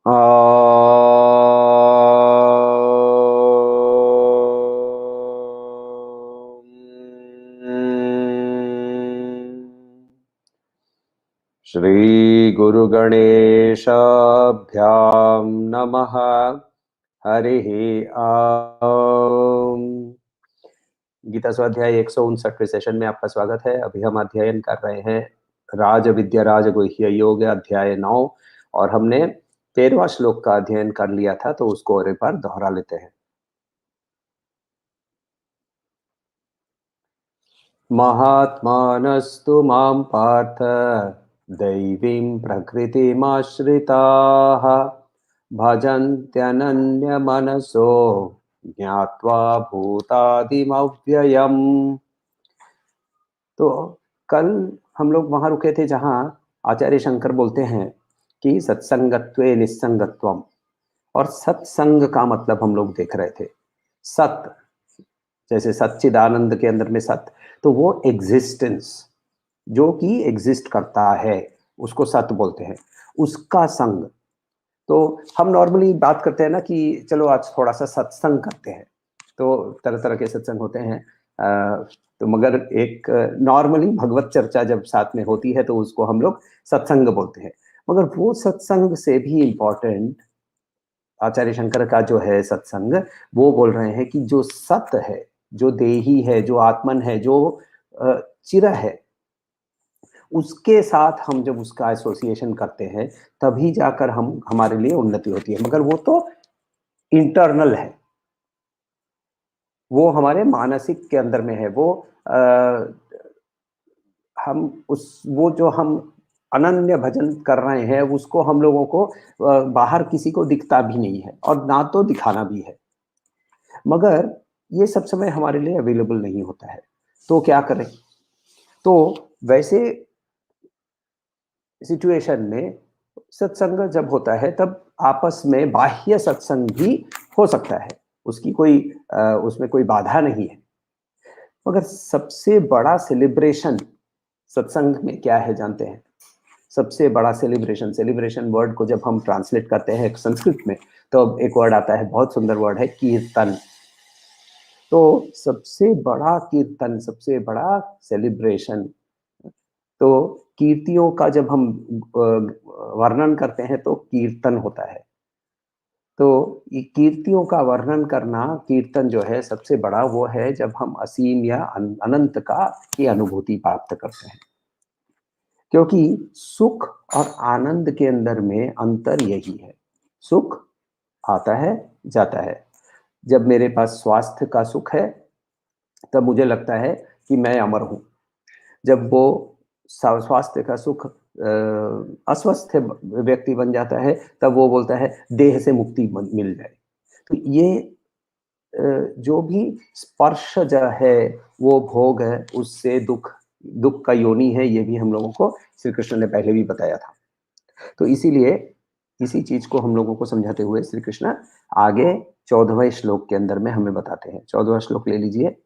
श्री गुरु गणेशाभ्यां नमः। हरिः ओम। गीता स्वाध्याय 159वें सेशन में आपका स्वागत है। अभी हम अध्ययन कर रहे हैं राज विद्या राज गुह्य योग अध्याय 9 और हमने 13वां श्लोक का अध्ययन कर लिया था, तो उसको और एक बार दोहरा लेते हैं। महात्मानस्तु मां पार्थ दैवीं प्रकृतिमाश्रिताः भजन्त्यनन्यमनसो ज्ञात्वा भूतादिमव्ययम्। तो कल हम लोग वहां रुके थे जहां आचार्य शंकर बोलते हैं कि सत्संगत्वे निस्संगत्वम, और सत्संग का मतलब हम लोग देख रहे थे। सत जैसे सच्चिदानंद के अंदर में सत, तो वो एग्जिस्टेंस जो कि एग्जिस्ट करता है उसको सत बोलते हैं। उसका संग, तो हम नॉर्मली बात करते हैं ना कि चलो आज थोड़ा सा सत्संग करते हैं, तो तरह तरह के सत्संग होते हैं। तो मगर एक नॉर्मली भगवत चर्चा जब साथ में होती है तो उसको हम लोग सत्संग बोलते हैं। मगर वो सत्संग से भी इम्पोर्टेंट आचार्य शंकर का जो है सत्संग, वो बोल रहे हैं कि जो सत है, जो देही है, जो आत्मन है, जो चिर है, उसके साथ हम जब उसका एसोसिएशन करते हैं तभी जाकर हम हमारे लिए उन्नति होती है। मगर वो तो इंटरनल है, वो हमारे मानसिक के अंदर में है। वो हम उस वो जो हम अनन्य भजन कर रहे हैं उसको हम लोगों को बाहर किसी को दिखता भी नहीं है और ना तो दिखाना भी है, मगर ये सब समय हमारे लिए अवेलेबल नहीं होता है। तो क्या करें? तो वैसे सिचुएशन में सत्संग जब होता है तब आपस में बाह्य सत्संग भी हो सकता है, उसकी कोई उसमें कोई बाधा नहीं है। मगर सबसे बड़ा सेलिब्रेशन सत्संग में क्या है जानते हैं? सबसे बड़ा सेलिब्रेशन, सेलिब्रेशन वर्ड को जब हम ट्रांसलेट करते हैं संस्कृत में तो एक वर्ड आता है, बहुत सुंदर वर्ड है, कीर्तन। तो सबसे बड़ा कीर्तन, सबसे बड़ा सेलिब्रेशन, तो कीर्तियों का जब हम वर्णन करते हैं तो कीर्तन होता है। तो ये कीर्तियों का वर्णन करना, कीर्तन जो है सबसे बड़ा वो है जब हम असीम या अनंत का की अनुभूति प्राप्त करते हैं। क्योंकि सुख और आनंद के अंदर में अंतर यही है। सुख आता है जाता है। जब मेरे पास स्वास्थ्य का सुख है तब मुझे लगता है कि मैं अमर हूं। जब वो स्वास्थ्य का सुख अस्वस्थ व्यक्ति बन जाता है तब वो बोलता है देह से मुक्ति मिल जाए। तो ये जो भी स्पर्श जो है वो भोग है, उससे दुख, दुख का योनि है, ये भी हम लोगों को श्री कृष्ण ने पहले भी बताया था। तो इसीलिए इसी चीज को हम लोगों को समझाते हुए श्री कृष्ण आगे 14वें श्लोक के अंदर में हमें बताते हैं। 14वां श्लोक ले लीजिए।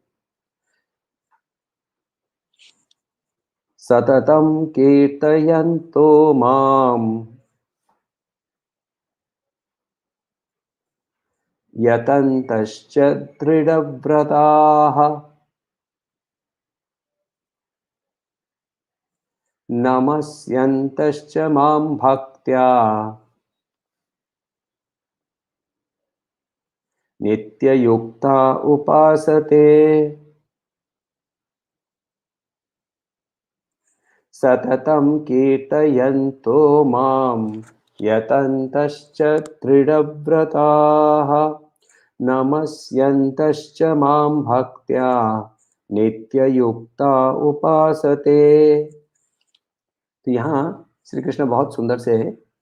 सततं कीर्तयन्तो माम् यतन्तश्च दृढव्रताः नमस्यन्तश्च मां भक्त्या नित्ययुक्ता उपासते। सततं कीर्तयन्तो मां यतन्तश्च दृढव्रताः नमस्यन्तश्च मां भक्त्या नित्ययुक्ता उपासते। तो यहाँ श्री कृष्ण बहुत सुंदर से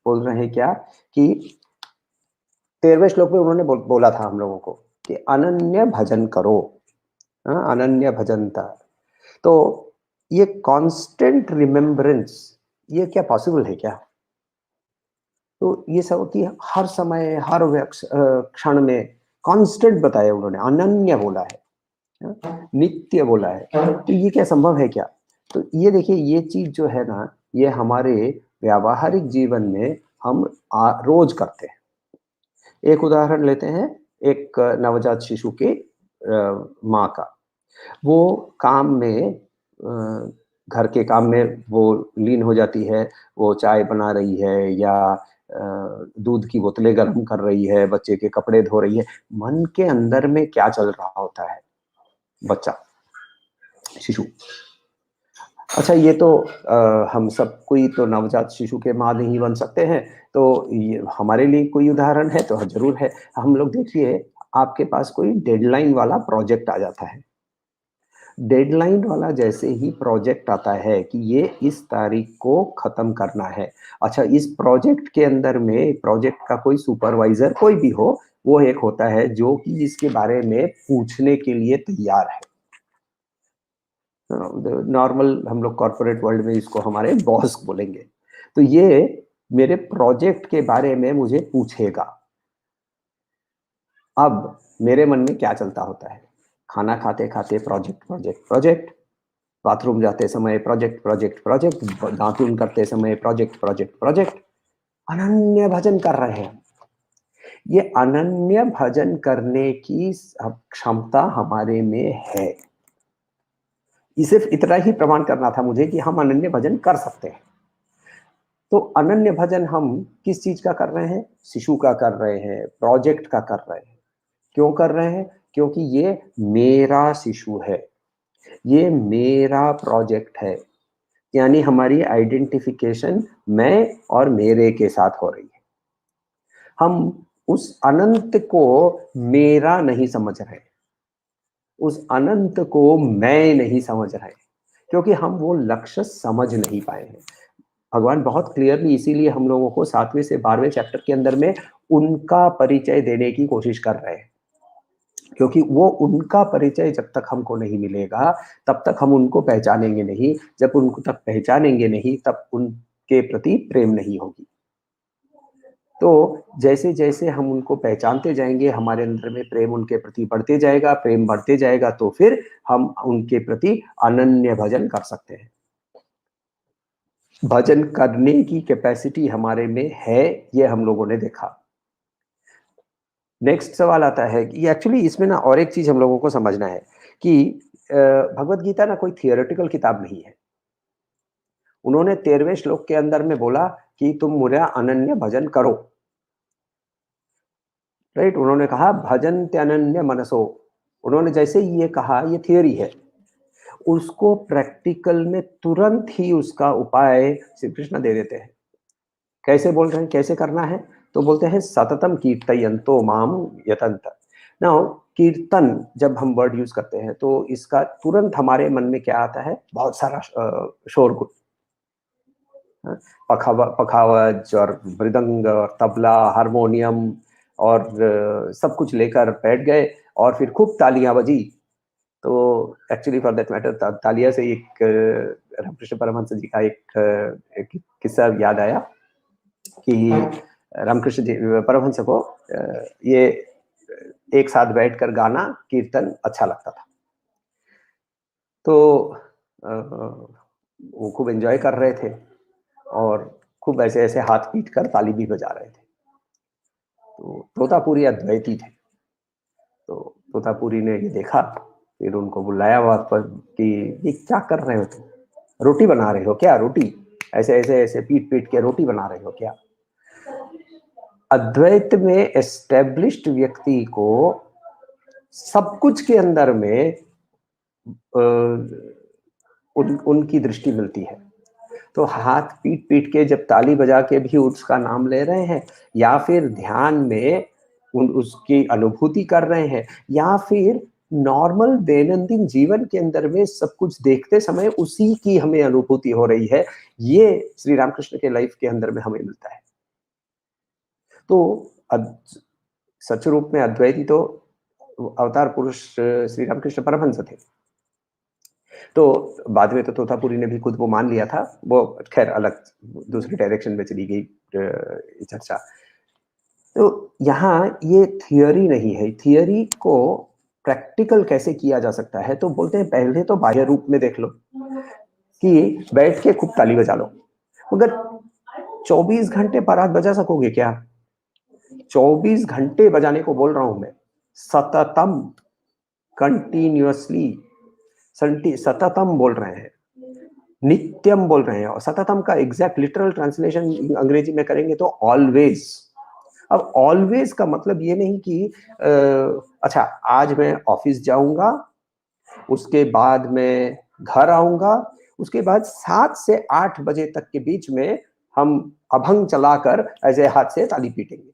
बोल रहे हैं क्या कि 13वें श्लोक में उन्होंने बोला था हम लोगों को कि अनन्य भजन करो। अनन्य भजनता, तो ये कांस्टेंट रिमेम्बरेंस, ये क्या पॉसिबल है क्या? तो ये सब कि हर समय हर क्षण में कांस्टेंट बताया उन्होंने, अनन्य बोला है, नित्य बोला है। तो ये क्या संभव है क्या? तो ये देखिए, ये चीज जो है ना, ये हमारे व्यावहारिक जीवन में हम रोज करते हैं। एक उदाहरण लेते हैं, एक नवजात शिशु के माँ का। वो काम में घर के काम में वो लीन हो जाती है, वो चाय बना रही है या दूध की बोतलें गर्म कर रही है, बच्चे के कपड़े धो रही है। मन के अंदर में क्या चल रहा होता है? बच्चा, शिशु। अच्छा, ये तो हम सब कोई तो नवजात शिशु के माँ नहीं बन सकते हैं, तो ये हमारे लिए कोई उदाहरण है तो ज़रूर है। हम लोग देखिए, आपके पास कोई डेडलाइन वाला प्रोजेक्ट आ जाता है। डेडलाइन वाला जैसे ही प्रोजेक्ट आता है कि ये इस तारीख को खत्म करना है। अच्छा, इस प्रोजेक्ट के अंदर में प्रोजेक्ट का कोई सुपरवाइजर कोई भी हो, वो एक होता है जो कि इसके बारे में पूछने के लिए तैयार है। नॉर्मल हम लोग कॉर्पोरेट वर्ल्ड में इसको हमारे बॉस बोलेंगे। तो ये मेरे प्रोजेक्ट के बारे में मुझे पूछेगा। अब मेरे मन में क्या चलता होता है? खाना खाते-खाते प्रोजेक्ट, प्रोजेक्ट, प्रोजेक्ट, बाथरूम जाते समय प्रोजेक्ट, प्रोजेक्ट, प्रोजेक्ट, दातुन करते समय प्रोजेक्ट, प्रोजेक्ट, प्रोजेक्ट। अनन्य भजन कर रहे हैं। ये अनन्य भजन करने की क्षमता हमारे में है। ये सिर्फ इतना ही प्रमाण करना था मुझे कि हम अनन्य भजन कर सकते हैं। तो अनन्य भजन हम किस चीज का कर रहे हैं? शिशु का कर रहे हैं, प्रोजेक्ट का कर रहे हैं। क्यों कर रहे हैं? क्योंकि ये मेरा शिशु है, ये मेरा प्रोजेक्ट है। यानी हमारी आइडेंटिफिकेशन मैं और मेरे के साथ हो रही है। हम उस अनंत को मेरा नहीं समझ रहे, उस अनंत को मैं नहीं समझ रहे, क्योंकि हम वो लक्ष्य समझ नहीं पाए हैं। भगवान बहुत क्लियरली इसीलिए हम लोगों को 7वें से 12वें चैप्टर के अंदर में उनका परिचय देने की कोशिश कर रहे हैं, क्योंकि वो उनका परिचय जब तक हमको नहीं मिलेगा, तब तक हम उनको पहचानेंगे नहीं। जब उनको तक पहचानेंगे नहीं, तब उनके प्रति प्रेम नहीं होगी। तो जैसे-जैसे हम उनको पहचानते जाएँगे, हमारे अंदर में प्रेम उनके प्रति बढ़ते जाएगा, प्रेम बढ़ते जाएगा, तो फिर हम उनके प्रति अनन्य भजन कर सकते हैं। भजन करने की कैपेसिटी हमारे में है, ये हम लोगों ने देखा। नेक्स्ट सवाल आता है कि एक्चुअली इसमें ना और एक चीज़ हम लोगों को समझना है कि भगवद गीता ना कोई थियोरेटिकल किताब नहीं है। उन्होंने 13वें श्लोक के अंदर में बोला कि तुम मेरा अनन्य भजन करो। राइट? उन्होंने कहा भजन्त्यनन्य मनसो। उन्होंने जैसे ही ये कहा, ये थियरी है। उसको प्रैक्टिकल में तुरंत ही उसका उपाय श्री कृष्ण दे देते हैं। कैसे बोल रहे हैं, कैसे करना है? तो बोलते हैं सततम कीर्तयन्तो माम यतन्त। नाउ कीर्तन जब हम वर्ड यूज करते हैं तो इसका तुरंत हमारे मन में क्या आता है? बहुत सारा शोरगुल, पखावज और मृदंग और तबला, हारमोनियम और सब कुछ लेकर बैठ गए और फिर खूब तालियां बजी। तो एक्चुअली फॉर दैट मैटर तालिया से एक रामकृष्ण परमहंस जी का एक किस्सा याद आया कि रामकृष्ण जी परमहंस को ये एक साथ बैठकर गाना कीर्तन अच्छा लगता था। तो वो खूब एंजॉय कर रहे थे और खूब ऐसे-ऐसे हाथ पीट कर ताली भी बजा रहे थे। तो तोतापुरी अद्वैती थे। तो तोतापुरी ने ये देखा, फिर उनको बुलाया वहाँ पर कि ये क्या कर रहे हो तुम? रोटी बना रहे हो क्या? रोटी? ऐसे-ऐसे पीट-पीट के रोटी बना रहे हो क्या? अद्वैत में एस्टैब्लिश्ड व्यक्ति को सब कुछ के अंदर में उनकी दृष्टि मिलती है। तो हाथ पीट-पीट के जब ताली बजा के भी उसका नाम ले रहे हैं या फिर ध्यान में उसकी अनुभूति कर रहे हैं या फिर नॉर्मल दैनंदिन जीवन के अंदर में सब कुछ देखते समय उसी की हमें अनुभूति हो रही है, ये श्री रामकृष्ण के लाइफ के अंदर में हमें मिलता है। तो सच रूप में अद्वैती तो अवतार पुरुष श्री रामकृष्ण परमहंस थे। तो बाद में तो तोतापुरी ने भी खुद वो मान लिया था। वो खैर अलग दूसरी डायरेक्शन में चली गई चर्चा। तो यहाँ ये थियरी नहीं है। थियरी को प्रैक्टिकल कैसे किया जा सकता है? तो बोलते हैं पहले तो बाह्य रूप में देख लो कि बैठ के खूब ताली बजा लो। मगर 24 घंटे बारात बजा सकोगे क्या? 24 घंटे बजाने को बोल रहा हूं मैं, सततम, कंटिन्यूअसली, सततम बोल रहे हैं, नित्यम बोल रहे हैं, और सततम का एग्जैक्ट लिटरल ट्रांसलेशन अंग्रेजी में करेंगे तो ऑलवेज। अब ऑलवेज का मतलब ये नहीं कि अच्छा आज मैं ऑफिस जाऊंगा, उसके बाद मैं घर आऊंगा, उसके बाद 7 से 8 बजे तक के बीच में हम अभंग चलाकर ऐसे हाथ से ताली पीटेंगे।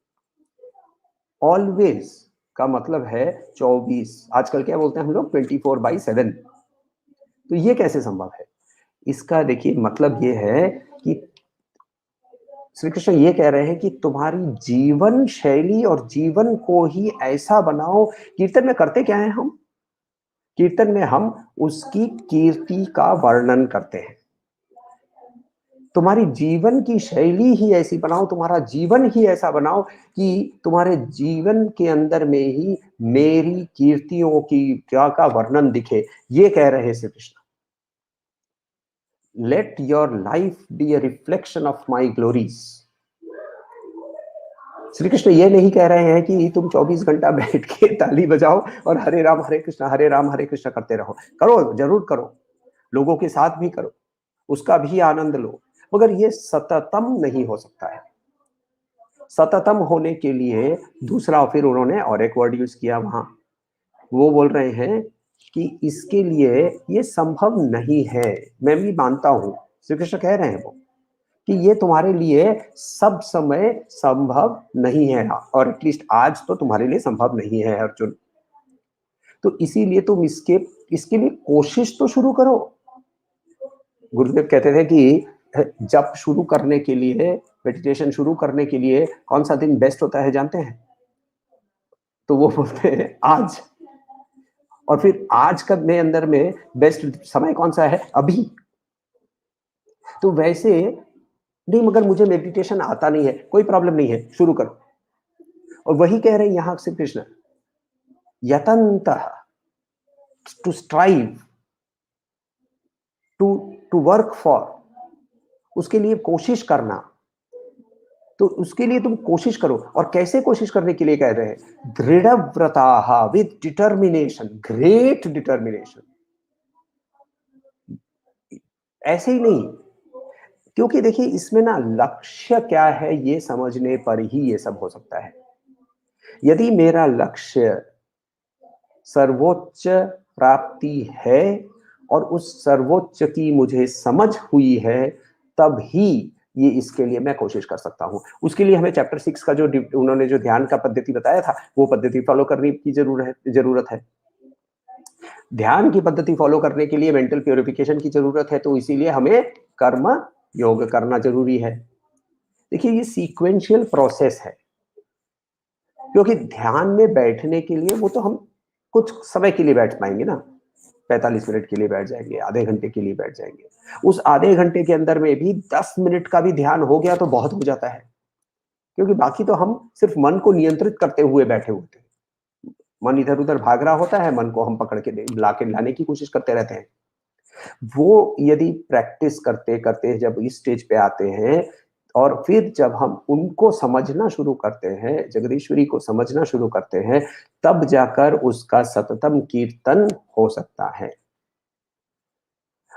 ऑलवेज का मतलब है 24, आजकल क्या बोलते हैं हम लोग 24/7। तो ये कैसे संभव है? इसका देखिए मतलब ये है कि श्री कृष्ण ये कह रहे हैं कि तुम्हारी जीवन शैली और जीवन को ही ऐसा बनाओ। कीर्तन में करते क्या है हम? कीर्तन में हम उसकी कीर्ति का वर्णन करते हैं। तुम्हारी जीवन की शैली ही ऐसी बनाओ, तुम्हारा जीवन ही ऐसा बनाओ कि तुम्हारे जीवन के अंदर में ही मेरी कीर्तियों की क्या का वर्णन दिखे। ये कह रहे हैं Shri Krishna, let your life be a reflection of my glories. Shri Krishna ये नहीं कह रहे हैं कि तुम 24 घंटा बैठ के ताली बजाओ और हरे राम हरे कृष्ण करते रहो। करो, जरूर करो, लोगों के साथ भी करो, उसका भी आनंद लो, मगर ये सततम नहीं हो सकता है। सततम होने के लिए दूसरा, फिर उन्होंने और एक वर्ड यूज किया वहां, वो बोल रहे हैं कि इसके लिए ये संभव नहीं है। मैं भी मानता हूं, श्री कृष्ण कह रहे हैं वो कि ये तुम्हारे लिए सब समय संभव नहीं है, और एटलीस्ट आज तो तुम्हारे लिए संभव नहीं है अर्जुन। तो इसीलिए तुम इसके लिए कोशिश तो शुरू करो। गुरुदेव कहते थे कि जब शुरू करने के लिए, मेडिटेशन शुरू करने के लिए कौन सा दिन बेस्ट होता है जानते हैं? तो वो बोलते हैं आज। और फिर आज का में अंदर में बेस्ट समय कौन सा है? अभी। तो वैसे नहीं, मगर मुझे मेडिटेशन आता नहीं है, कोई प्रॉब्लम नहीं है, शुरू करो। और वही कह रहे हैं यहां से कृष्ण, यतन्तः, to strive, to to work for, उसके लिए कोशिश करना। तो उसके लिए तुम कोशिश करो। और कैसे कोशिश करने के लिए कह रहे हैं? दृढ़ व्रताः, विद डिटर्मिनेशन, ग्रेट डिटर्मिनेशन। ऐसे ही नहीं, क्योंकि देखिए इसमें ना लक्ष्य क्या है ये समझने पर ही ये सब हो सकता है। यदि मेरा लक्ष्य सर्वोच्च प्राप्ति है और उस सर्वोच्च की मुझे समझ हुई है, तब ही ये इसके लिए मैं कोशिश कर सकता हूं। उसके लिए हमें चैप्टर 6 का जो उन्होंने जो ध्यान का पद्धति बताया था, वो पद्धति फॉलो करने की जरूरत है। ध्यान की पद्धति फॉलो करने के लिए मेंटल प्योरिफिकेशन की जरूरत है, तो इसीलिए हमें कर्म योग करना जरूरी है। देखिए ये सीक्वेंशियल प्रोसेस है, क्योंकि ध्यान में बैठने के लिए वो तो हम कुछ समय के लिए बैठ पाएंगे ना, 45 मिनट के लिए बैठ जाएंगे, आधे घंटे के लिए बैठ जाएंगे। उस आधे घंटे के अंदर में भी 10 मिनट का भी ध्यान हो गया तो बहुत हो जाता है, क्योंकि बाकी तो हम सिर्फ मन को नियंत्रित करते हुए बैठे होते हैं। मन इधर उधर भाग रहा होता है, मन को हम पकड़ के लाने की कोशिश करते रहते हैं। वो यदि प्रैक्टिस करते करते जब इस स्टेज पे आते हैं, और फिर जब हम उनको समझना शुरू करते हैं, जगदीश्वरी को समझना शुरू करते हैं, तब जाकर उसका सततम कीर्तन हो सकता है।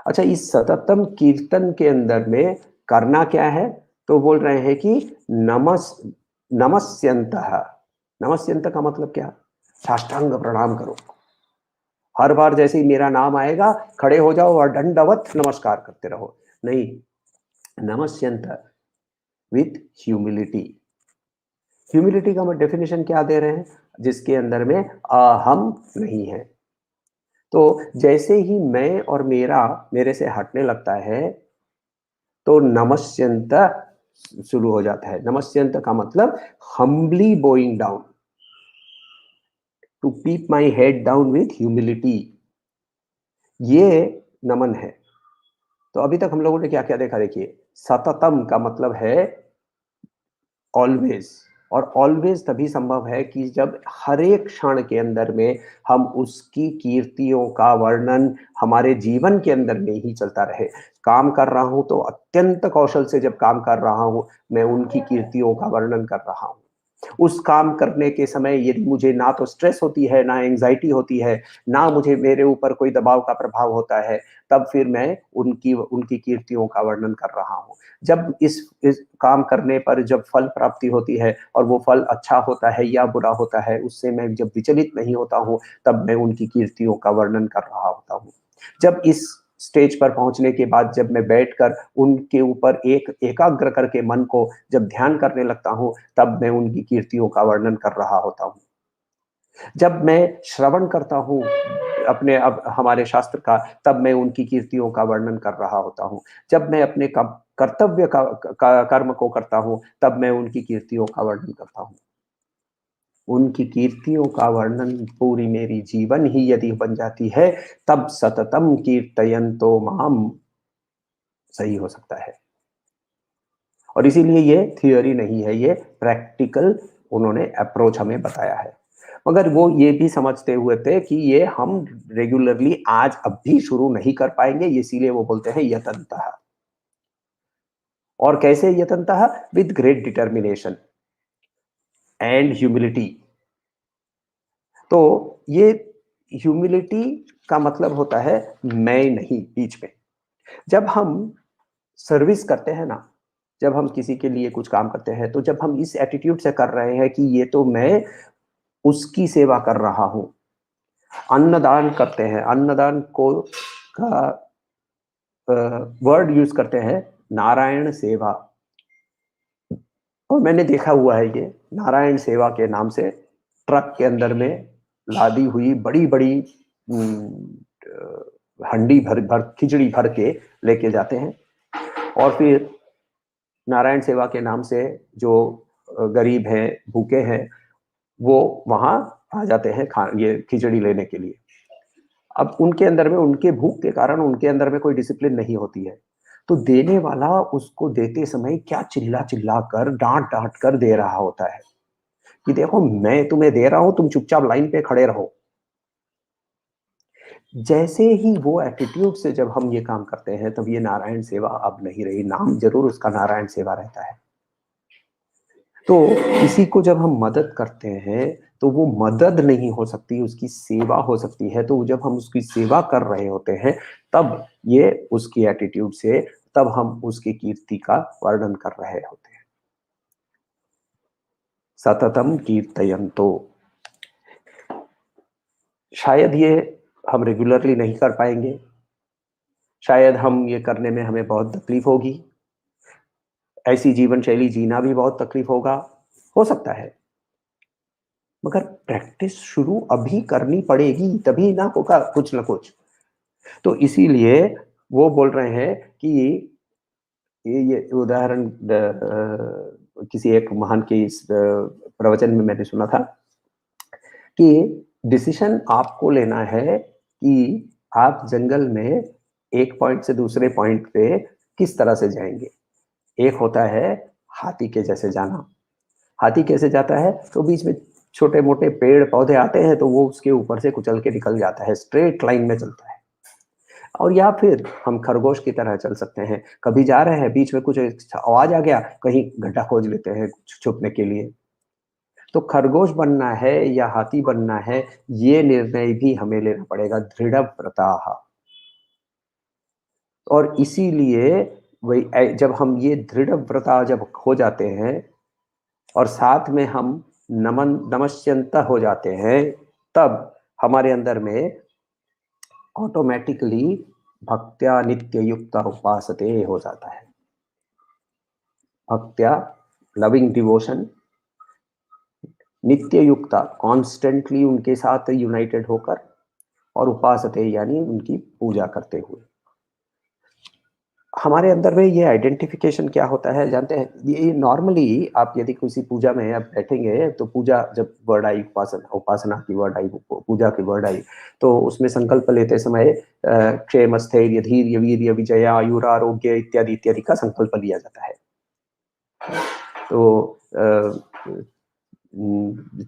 अच्छा, इस सततम कीर्तन के अंदर में करना क्या है? तो बोल रहे हैं कि नमस्यन्तः। नमस्यन्त का मतलब क्या? साष्टांग प्रणाम करो। हर बार जैसे ही मेरा नाम आएगा खड़े हो जाओ और दंडवत नमस्कार करते रहो, नहीं, नमस्यन्त विथ ह्यूमिलिटी। ह्यूमिलिटी का डेफिनेशन क्या दे रहे हैं? जिसके अंदर में अहम नहीं है। तो जैसे ही मैं और मेरा मेरे से हटने लगता है, तो नमस्यन्त शुरू हो जाता है। नमस्यन्त का मतलब humbly bowing down, to keep my head down with humility, ये नमन है। तो अभी तक हम लोगों ने क्या क्या देखा? देखिए, सततम का मतलब है ऑलवेज, और ऑलवेज तभी संभव है कि जब हर एक क्षण के अंदर में हम उसकी कीर्तियों का वर्णन हमारे जीवन के अंदर में ही चलता रहे। काम कर रहा हूँ तो अत्यंत कौशल से जब काम कर रहा हूँ, मैं उनकी कीर्तियों का वर्णन कर रहा हूँ। उस काम करने के समय यदि मुझे ना तो स्ट्रेस होती है, ना एंग्जायटी होती है, ना मुझे मेरे ऊपर कोई दबाव का प्रभाव होता है, तब फिर मैं उनकी उनकी कीर्तियों का वर्णन कर रहा हूँ। जब इस काम करने पर जब फल प्राप्ति होती है और वो फल अच्छा होता है या बुरा होता है, उससे मैं जब विचलित नहीं होता हूँ, तब मैं उनकी कीर्तियों का वर्णन कर रहा होता हूँ। जब इस स्टेज पर पहुँचने के बाद जब मैं बैठकर उनके ऊपर एकाग्र करके मन को जब ध्यान करने लगता हूँ, तब मैं उनकी कीर्तियों का वर्णन कर रहा होता हूँ। जब मैं श्रवण करता हूँ अपने अब हमारे शास्त्र का, तब मैं उनकी कीर्तियों का वर्णन कर रहा होता हूँ। जब मैं अपने कर्तव्य का कर्म को करता हूँ, तब मैं उनकी कीर्तियों का वर्णन करता हूँ। उनकी कीर्तियों का वर्णन पूरी मेरी जीवन ही यदि बन जाती है, तब सततम कीर्तयन्तो माम सही हो सकता है। और इसीलिए ये थियरी नहीं है, ये प्रैक्टिकल उन्होंने अप्रोच हमें बताया है। मगर वो ये भी समझते हुए थे कि ये हम रेगुलरली आज अब भी शुरू नहीं कर पाएंगे, इसीलिए वो बोलते हैं यतन्तः। और कैसे यतन्तः? With great determination and humility. तो ये ह्यूमिलिटी का मतलब होता है मैं नहीं बीच में। जब हम सर्विस करते हैं ना, जब हम किसी के लिए कुछ काम करते हैं, तो जब हम इस एटीट्यूड से कर रहे हैं कि ये तो मैं उसकी सेवा कर रहा हूं। अन्नदान करते हैं, अन्नदान को का वर्ड यूज करते हैं नारायण सेवा। और मैंने देखा हुआ है ये नारायण सेवा के नाम से ट्रक के अंदर में लादी हुई बड़ी बड़ी हंडी भर भर खिचड़ी भर के लेके जाते हैं। और फिर नारायण सेवा के नाम से जो गरीब हैं, भूखे हैं, वो वहां आ जाते हैं ये खिचड़ी लेने के लिए। अब उनके अंदर में उनके भूख के कारण उनके अंदर में कोई डिसिप्लिन नहीं होती है, तो देने वाला उसको देते समय क्या चिल्ला चिल्ला कर डांट डांट कर दे रहा होता है कि देखो मैं तुम्हें दे रहा हूं, तुम चुपचाप लाइन पे खड़े रहो। जैसे ही वो एटीट्यूड से जब हम ये काम करते हैं, तब ये नारायण सेवा अब नहीं रही। नाम जरूर उसका नारायण सेवा रहता है। तो किसी को जब हम मदद करते हैं, तो वो मदद नहीं हो सकती, उसकी सेवा हो सकती है। तो जब हम उसकी सेवा कर रहे होते हैं, तब ये उसकी एटीट्यूड से, तब हम उसकी कीर्ति का वर्णन कर रहे होते हैं। सततम कीर्तयन्तो। शायद ये हम रेगुलरली नहीं कर पाएंगे, शायद हम ये करने में हमें बहुत तकलीफ होगी, ऐसी जीवन शैली जीना भी बहुत तकलीफ होगा, हो सकता है। मगर प्रैक्टिस शुरू अभी करनी पड़ेगी, तभी ना होगा कुछ ना कुछ। तो इसीलिए वो बोल रहे हैं कि ये उदाहरण किसी एक महान के इस प्रवचन में मैंने सुना था कि डिसीजन आपको लेना है कि आप जंगल में एक पॉइंट से दूसरे पॉइंट पे किस तरह से जाएंगे। एक होता है हाथी के जैसे जाना। हाथी कैसे जाता है? तो बीच में छोटे मोटे पेड़ पौधे आते हैं, तो वो उसके ऊपर से कुचल के निकल जाता है, स्ट्रेट लाइन में चलता है। और या फिर हम खरगोश की तरह चल सकते हैं, कभी जा रहे हैं, बीच में कुछ आवाज आ गया, कहीं गड्ढा खोज लेते हैं छुपने के लिए। तो खरगोश बनना है या हाथी बनना है, ये निर्णय भी हमें लेना पड़ेगा। दृढ़ व्रताः। और इसीलिए वही जब हम ये दृढ़ व्रता जब हो जाते हैं और साथ में हम नमस्यंत हो जाते हैं, तब हमारे अंदर में ऑटोमेटिकली भक्त्या नित्य युक्त उपासते हो जाता है। भक्त्या लविंग डिवोशन, नित्य युक्ता कॉन्स्टेंटली उनके साथ यूनाइटेड होकर, और उपासते यानी उनकी पूजा करते हुए। हमारे अंदर में ये आइडेंटिफिकेशन क्या होता है जानते हैं? ये नॉर्मली आप यदि किसी पूजा में आप बैठेंगे, तो पूजा जब वर्ड आई, उपासना उपासना की वर्ड आई, पूजा की वर्ड आई, तो उसमें संकल्प लेते समय क्षेम स्थैर्य धीर्य वीर्य विजय आयुरारोग्य इत्यादि इत्यादि का संकल्प लिया जाता है। तो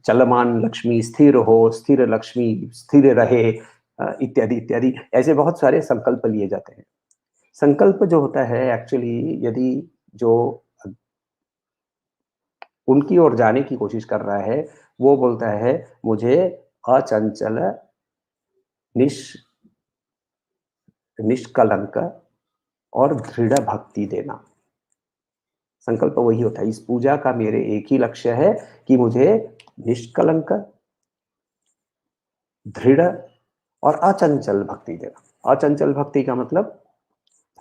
चलमान लक्ष्मी स्थिर हो, स्थिर लक्ष्मी स्थिर रहे, इत्यादि इत्यादि ऐसे बहुत सारे संकल्प लिए जाते हैं। संकल्प जो होता है एक्चुअली यदि जो उनकी ओर जाने की कोशिश कर रहा है, वो बोलता है मुझे अचंचल, निष निष्कलंक और दृढ़ भक्ति देना। संकल्प वही होता है। इस पूजा का मेरे एक ही लक्ष्य है कि मुझे निष्कलंक, दृढ़ और अचंचल भक्ति देना। अचंचल भक्ति का मतलब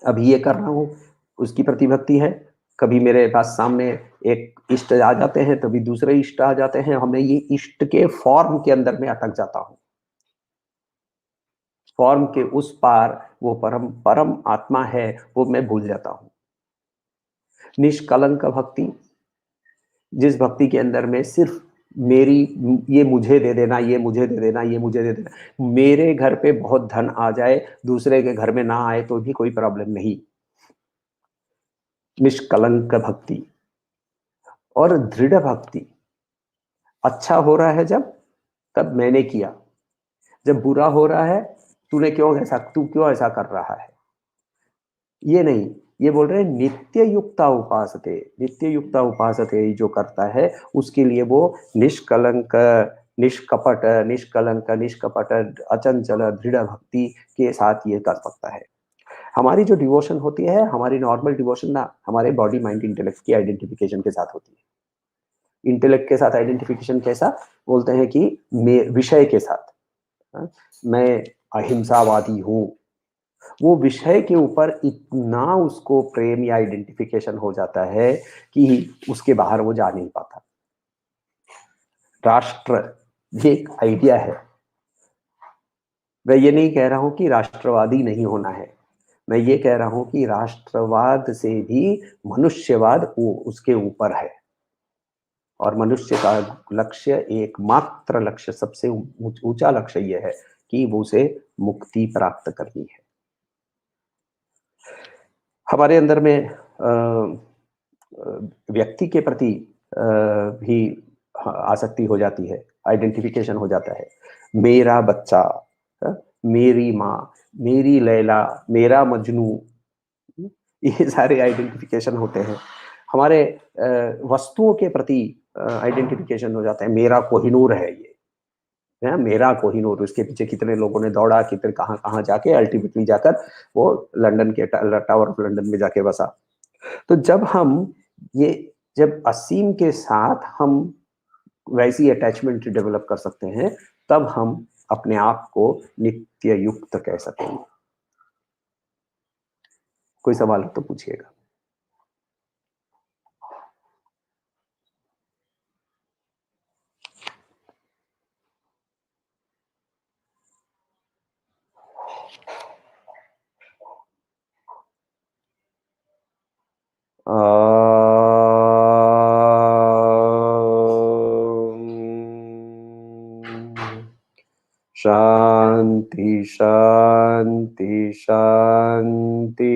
अभी ये कर रहा हूँ, उसकी प्रति भक्ति है। कभी मेरे पास सामने एक इष्ट आ जाते हैं, कभी दूसरे इष्ट आ जाते हैं, हमें ये इष्ट के फॉर्म के अंदर में अटक जाता हूँ। फॉर्म के उस पार वो परम परम आत्मा है, वो मैं भूल जाता हूँ। निष्कलंक भक्ति, जिस भक्ति के अंदर में सिर्फ मेरी, ये मुझे दे देना, ये मुझे दे देना, ये मुझे दे देना। मेरे घर पे बहुत धन आ जाए, दूसरे के घर में ना आए तो भी कोई प्रॉब्लम नहीं। निष्कलंक भक्ति। और दृढ़ भक्ति, अच्छा हो रहा है जब, तब मैंने किया। जब बुरा हो रहा है, तू क्यों ऐसा कर रहा है? ये नहीं, ये बोल रहे हैं नित्य युक्ता उपासते। नित्य युक्ता उपासते जो करता है, उसके लिए वो निष्कलंक, निष्कपट, निष्कलंक, निष्कपट, अचंचल, दृढ़ भक्ति के साथ ये कर सकता है। हमारी जो डिवोशन होती है, हमारी नॉर्मल डिवोशन ना हमारे बॉडी माइंड इंटेलेक्ट की आइडेंटिफिकेशन के साथ होती है। इंटेलेक्ट के साथ आइडेंटिफिकेशन कैसा? बोलते हैं कि विषय के साथ, हाँ, मैं अहिंसावादी हूँ। वो विषय के ऊपर इतना उसको प्रेम या आइडेंटिफिकेशन हो जाता है कि उसके बाहर वो जा नहीं पाता। राष्ट्र, ये एक आइडिया है। मैं ये नहीं कह रहा हूं कि राष्ट्रवादी नहीं होना है। मैं ये कह रहा हूं कि राष्ट्रवाद से भी मनुष्यवाद वो उसके ऊपर है। और मनुष्य का लक्ष्य, एकमात्र लक्ष्य, सबसे ऊंचा लक्ष्य ये है कि वो उसे मुक्ति प्राप्त करनी है। हमारे अंदर में व्यक्ति के प्रति भी आसक्ति हो जाती है, आइडेंटिफिकेशन हो जाता है। मेरा बच्चा, मेरी माँ, मेरी लैला, मेरा मजनू, ये सारे आइडेंटिफिकेशन होते हैं। हमारे वस्तुओं के प्रति आइडेंटिफिकेशन हो जाता है। मेरा कोहिनूर है ये, है मेरा कोहिनूर। उसके पीछे कितने लोगों ने दौड़ा, कितने कहाँ कहाँ जाके अल्टीमेटली जाकर वो लंदन के टावर ऑफ लंदन में जाके बसा। तो जब असीम के साथ हम वैसी अटैचमेंट डेवलप कर सकते हैं, तब हम अपने आप को नित्य युक्त कह सकेंगे। कोई सवाल हो तो पूछिएगा। शांति शांति शांति।